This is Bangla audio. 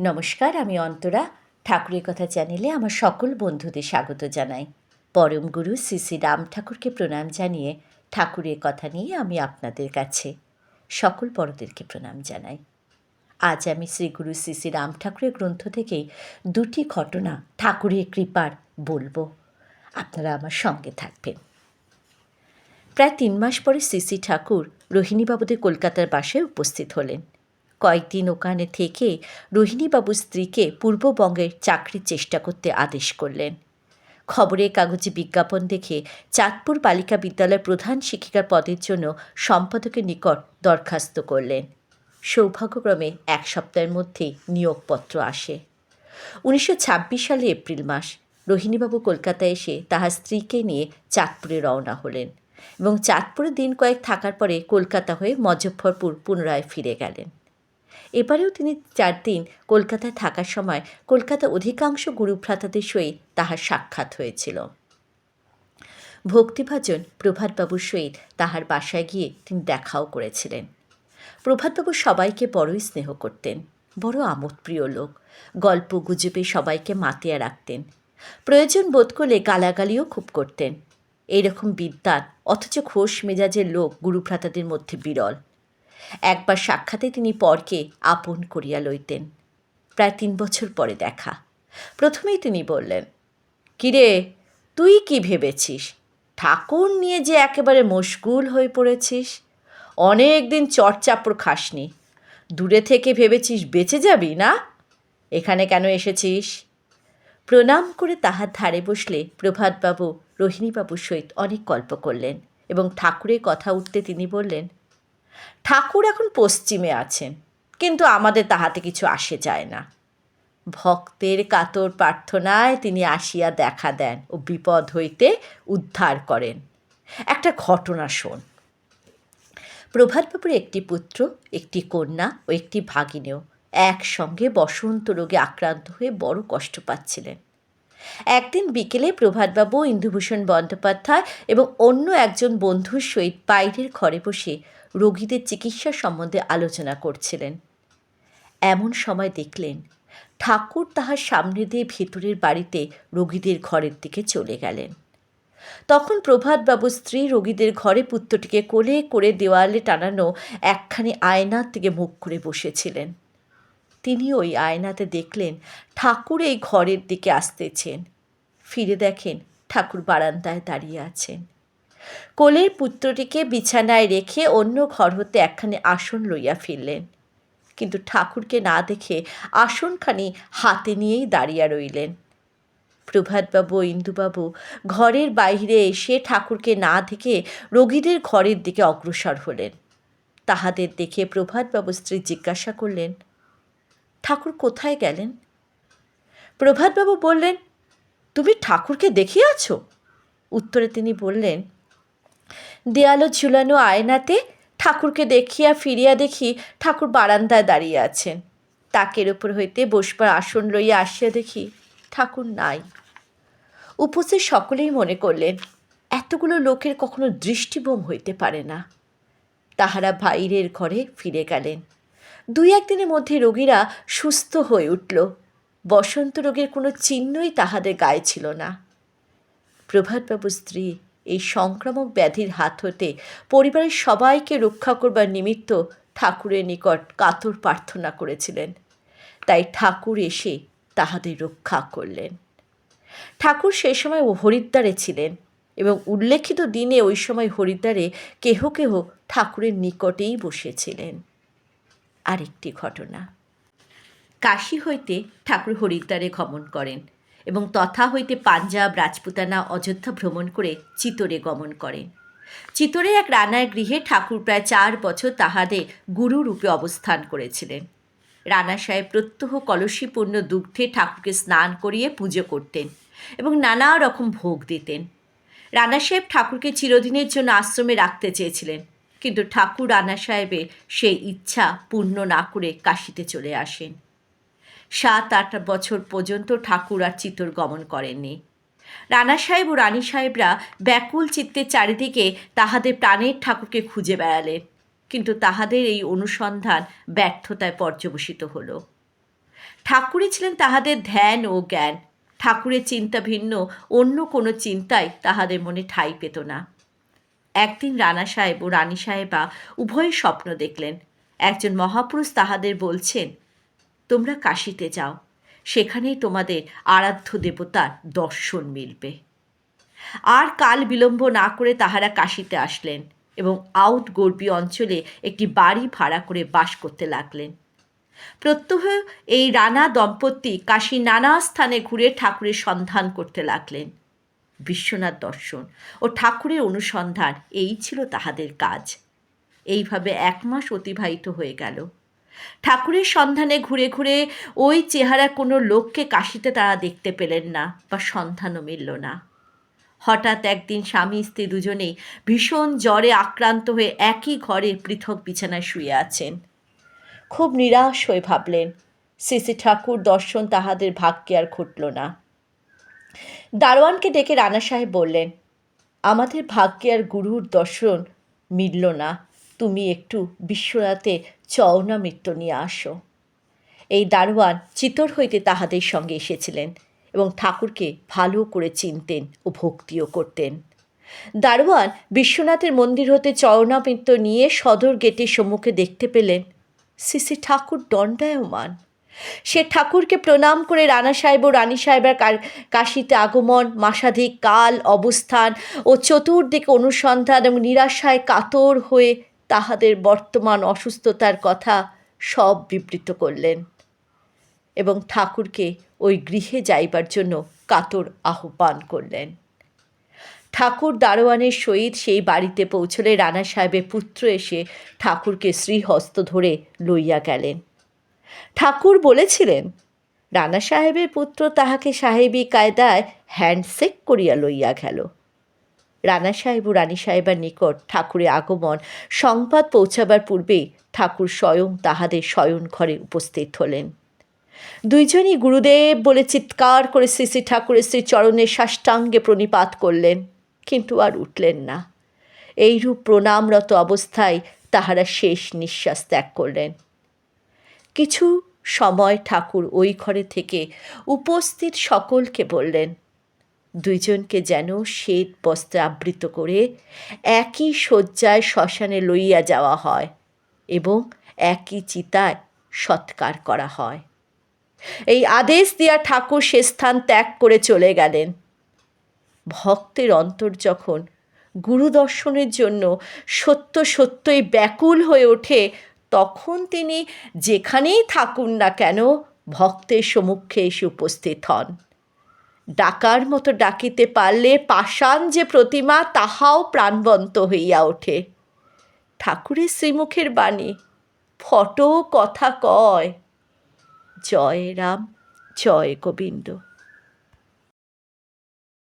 নমস্কার, আমি অন্তরা। ঠাকুরের কথা চ্যানেলে আমার সকল বন্ধুদের স্বাগত জানাই। পরম গুরু শ্রী শ্রী রাম ঠাকুরকে প্রণাম জানিয়ে ঠাকুরের কথা নিয়ে আমি আপনাদের কাছে সকল বড়দেরকে প্রণাম জানাই। আজ আমি শ্রী গুরু শ্রী শ্রী রাম ঠাকুরের গ্রন্থ থেকেই দুটি ঘটনা ঠাকুরের কৃপার বলবো। আপনারা আমার সঙ্গে থাকবেন। প্রায় 3 মাস পরে শ্রী শ্রী ঠাকুর রোহিণীবাবুদের কলকাতার বাসায় উপস্থিত হলেন। কয়েকদিন ওখানে থেকে রোহিণীবাবুর স্ত্রীকে পূর্ববঙ্গের চাকরির চেষ্টা করতে আদেশ করলেন। খবরের কাগজে বিজ্ঞাপন দেখে চাঁদপুর বালিকা বিদ্যালয়ের প্রধান শিক্ষিকার পদের জন্য সম্পাদকের নিকট দরখাস্ত করলেন। সৌভাগ্যক্রমে 1 সপ্তাহের মধ্যেই নিয়োগপত্র আসে। 1926 সালে এপ্রিল মাস রোহিণীবাবু কলকাতায় এসে তাহার স্ত্রীকে নিয়ে চাঁদপুরে রওনা হলেন এবং চাঁদপুরে দিন কয়েক থাকার পরে কলকাতা হয়ে মজফ্ফরপুর পুনরায় ফিরে গেলেন। এবারেও তিনি 4 দিন কলকাতায় থাকার সময় কলকাতা অধিকাংশ গুরুভ্রাতাদের সহিত তাহার সাক্ষাৎ হয়েছিল। ভক্তিভাজন প্রভাতবাবুর সহিত তাহার বাসায় গিয়ে তিনি দেখাও করেছিলেন। প্রভাতবাবু সবাইকে বড়ই স্নেহ করতেন, বড় আমোদপ্রিয় লোক। গল্প গুজবে সবাইকে মাতিয়া রাখতেন। প্রয়োজন বোধ করলে গালাগালিও খুব করতেন। এইরকম বিদ্বান অথচ খোশ মেজাজের লোক গুরুভ্রাতাদের মধ্যে বিরল। একবার সাক্ষাতে তিনি পরকে আপন করিয়া লইতেন। প্রায় 3 বছর পরে দেখা। প্রথমেই তিনি বললেন, কিরে, তুই কি ভেবেছিস? ঠাকুর নিয়ে যে একেবারে মশগুল হয়ে পড়েছিস। অনেক দিন চড়চাপড় খাসনি। দূরে থেকে ভেবেছিস বেঁচে যাবি না? এখানে কেন এসেছিস? প্রণাম করে তাহার ধারে বসলে প্রভাতবাবু রোহিণীবাবুর সহিত অনেক গল্প করলেন এবং ঠাকুরের কথা উঠতে তিনি বললেন, ঠাকুর এখন পশ্চিমে আছেন, কিন্তু আমাদের তাহাতে কিছু আসে যায় না। ভক্তের কাতর প্রার্থনায় তিনি আসিয়া দেখা দেন ও বিপদ হইতে উদ্ধার করেন। একটা ঘটনা শোন। প্রভাতবাবুর একটি পুত্র, একটি কন্যা ও একটি ভাগিনেও একসঙ্গে বসন্ত রোগে আক্রান্ত হয়ে বড় কষ্ট পাচ্ছিলেন। একদিন বিকেলে প্রভাতবাবু ইন্দুভূষণ বন্দ্যোপাধ্যায় এবং অন্য একজন বন্ধুর সহিত বাইরের ঘরে বসে রোগীদের চিকিৎসা সম্বন্ধে আলোচনা করছিলেন। এমন সময় দেখলেন ঠাকুর তাহার সামনে দিয়ে ভেতরের বাড়িতে রোগীদের ঘরের দিকে চলে গেলেন। তখন প্রভাতবাবুর স্ত্রী রোগীদের ঘরে পুত্রটিকে কোলে করে দেওয়ালে টানানো একখানি আয়নার দিকে মুখ করে বসেছিলেন। তিনি ওই আয়নাতে দেখলেন ঠাকুর এই ঘরের দিকে আসতেছেন। ফিরে দেখেন ঠাকুর বারান্দায় দাঁড়িয়ে আছেন। কোলের পুত্রটিকে বিছানায় রেখে অন্য ঘর হতে একখানি আসন লইয়া ফিরলেন, কিন্তু ঠাকুরকে না দেখে আসনখানি হাতে নিয়েই দাঁড়িয়ে রইলেন। প্রভাতবাবু ও ইন্দুবাবু ঘরের বাইরে এসে ঠাকুরকে না দেখে রোগীদের ঘরের দিকে অগ্রসর হলেন। তাহাদের দেখে প্রভাতবাবুর স্ত্রী জিজ্ঞাসা করলেন, ঠাকুর কোথায় গেলেন? প্রভাতবাবু বললেন, তুমি ঠাকুরকে দেখিয়াছ? উত্তরে তিনি বললেন, দেয়ালো ঝুলানো আয়নাতে ঠাকুরকে দেখিয়া ফিরিয়া দেখি ঠাকুর বারান্দায় দাঁড়িয়ে আছেন। তাকের উপর হইতে বসবার আসন লইয়া আসিয়া দেখি ঠাকুর নাই। উপস্থিত সকলেই মনে করলেন এতগুলো লোকের কখনো দৃষ্টিভ্রম হইতে পারে না। তাহারা বাইরের ঘরে ফিরে গেলেন। 2-1 দিনের মধ্যে রোগীরা সুস্থ হয়ে উঠল। বসন্ত রোগের কোনো চিহ্নই তাহাদের গায়ে ছিল না। প্রভাতবাবুর স্ত্রী এই সংক্রামক ব্যাধির হাত হতে পরিবারের সবাইকে রক্ষা করবার নিমিত্ত ঠাকুরের নিকট কাতর প্রার্থনা করেছিলেন। তাই ঠাকুর এসে তাহাদের রক্ষা করলেন। ঠাকুর সে সময় হরিদ্বারে ছিলেন এবং উল্লেখিত দিনে ওই সময় হরিদ্বারে কেহ কেহ ঠাকুরের নিকটেই বসেছিলেন। আরেকটি ঘটনা। কাশী হইতে ঠাকুর হরিদ্বারে গমন করেন এবং তথা হইতে পাঞ্জাব, রাজপুতানা, অযোধ্যা ভ্রমণ করে চিতোরে গমন করেন। চিতোরে এক রানার গৃহে ঠাকুর প্রায় 4 বছর তাহাদের গুরুরূপে অবস্থান করেছিলেন। রানা সাহেব প্রত্যহ কলসীপূর্ণ দুগ্ধে ঠাকুরকে স্নান করিয়ে পুজো করতেন এবং নানা রকম ভোগ দিতেন। রানা সাহেব ঠাকুরকে চিরদিনের জন্য আশ্রমে রাখতে চেয়েছিলেন, কিন্তু ঠাকুর রানা সাহেবের সেই ইচ্ছা পূর্ণ না করে কাশীতে চলে আসেন। 7-8 বছর পর্যন্ত ঠাকুর আর চিতোর গমন করেননি। রানা সাহেব ও রানী সাহেবরা ব্যাকুল চিত্তে চারিদিকে তাহাদের প্রাণের ঠাকুরকে খুঁজে বেড়ালেন, কিন্তু তাহাদের এই অনুসন্ধান ব্যর্থতায় পর্যবসিত হল। ঠাকুরই ছিলেন তাহাদের ধ্যান ও জ্ঞান। ঠাকুরের চিন্তা ভিন্ন অন্য কোনো চিন্তাই তাহাদের মনে ঠাঁই পেত না। একদিন রানা সাহেব ও রানী সাহেবা উভয়ই স্বপ্ন দেখলেন। একজন মহাপুরুষ তাহাদের বলছেন, তোমরা কাশীতে যাও, সেখানেই তোমাদের আরাধ্য দেবতার দর্শন মিলবে। আর কাল বিলম্ব না করে তাহারা কাশীতে আসলেন এবং আউট গর্বী অঞ্চলে একটি বাড়ি ভাড়া করে বাস করতে লাগলেন। প্রত্যহ এই রানা দম্পতি কাশীর নানা স্থানে ঘুরে ঠাকুরের সন্ধান করতে লাগলেন। বিশ্বনাথ দর্শন ও ঠাকুরের অনুসন্ধান এই ছিল তাহাদের কাজ। এইভাবে 1 মাস অতিবাহিত হয়ে গেল। ঠাকুরের সন্ধানে ঘুরে ঘুরে ওই চেহারা কোনো লোককে কাশীতে তারা দেখতে পেলেন না বা সন্ধানও মিলল না। হঠাৎ একদিন স্বামী স্ত্রী দুজনেই ভীষণ জ্বরে আক্রান্ত হয়ে একই ঘরে পৃথক বিছানায় শুয়ে আছেন। খুব নিরাশ হয়ে ভাবলেন, শ্রী শ্রী ঠাকুর দর্শন তাহাদের ভাগ্যে আর ঘটল না। দারোয়ানকে ডেকে রানা সাহেব বললেন, আমাদের ভাগ্যে আর গুরুর দর্শন মিলল না, তুমি একটু বিশ্বনাথে চওনা মৃত্য নিয়ে আসো। এই দারোয়ান চিতর হইতে তাহাদের সঙ্গে এসেছিলেন এবং ঠাকুরকে ভালো করে চিনতেন ও ভক্তিও করতেন। দারোয়ান বিশ্বনাথের মন্দির হতে চওনা মৃত্য নিয়ে সদর গেটের সম্মুখে দেখতে পেলেন শ্রী শ্রী ঠাকুর দণ্ডায়মান। সে ঠাকুরকে প্রণাম করে রানা সাহেব ও রানী সাহেবের কাশীতে আগমন, মাসাধিক কাল অবস্থান ও চতুর্দিকে অনুসন্ধান এবং নিরাশায় কাতর হয়ে তাহাদের বর্তমান অসুস্থতার কথা সব বিবৃত করলেন এবং ঠাকুরকে ওই গৃহে যাইবার জন্য কাতর আহ্বান করলেন। ঠাকুর দারোয়ানের সহিত সেই বাড়িতে পৌঁছলে রানা সাহেবের পুত্র এসে ঠাকুরকে শ্রীহস্ত ধরে লইয়া গেলেন। ঠাকুর বলেছিলেন, রানা সাহেবের পুত্র তাহাকে সাহেবী কায়দায় হ্যান্ডশেক করিয়া লইয়া গেল। রানা সাহেব ও রানী সাহেবার নিকট ঠাকুরের আগমন সংবাদ পৌঁছাবার পূর্বেই ঠাকুর স্বয়ং তাহাদের শয়ন ঘরে উপস্থিত হলেন। দুইজনই গুরুদেব বলে চিৎকার করে শ্রী শ্রী ঠাকুরের শ্রীচরণের সাষ্টাঙ্গে প্রণিপাত করলেন, কিন্তু আর উঠলেন না। এইরূপ প্রণামরত অবস্থায় তাহারা শেষ নিঃশ্বাস ত্যাগ করলেন। কিছু সময় ঠাকুর ওই ঘরে থেকে উপস্থিত সকলকে বললেন, দুইজনকে যেন শ্বেত বস্ত্রে আবৃত করে একই শয্যায় শ্মশানে লইয়া যাওয়া হয় এবং একই চিতায় সৎকার করা হয়। এই আদেশ দিয়া ঠাকুর সে স্থান ত্যাগ করে চলে গেলেন। ভক্তের অন্তর যখন গুরু দর্শনের জন্য সত্য সত্যই ব্যাকুল হয়ে ওঠে, তখন তিনি যেখানেই থাকুন না কেন ভক্তের সম্মুখে এসে উপস্থিত হন। ডাকার মতো ডাকিতে পারলে পাষাণ যে প্রতিমা তাহাও প্রাণবন্ত হইয়া ওঠে। ঠাকুরের শ্রীমুখের বাণী, ফটো কথা কয়, জয় রাম জয় গোবিন্দ।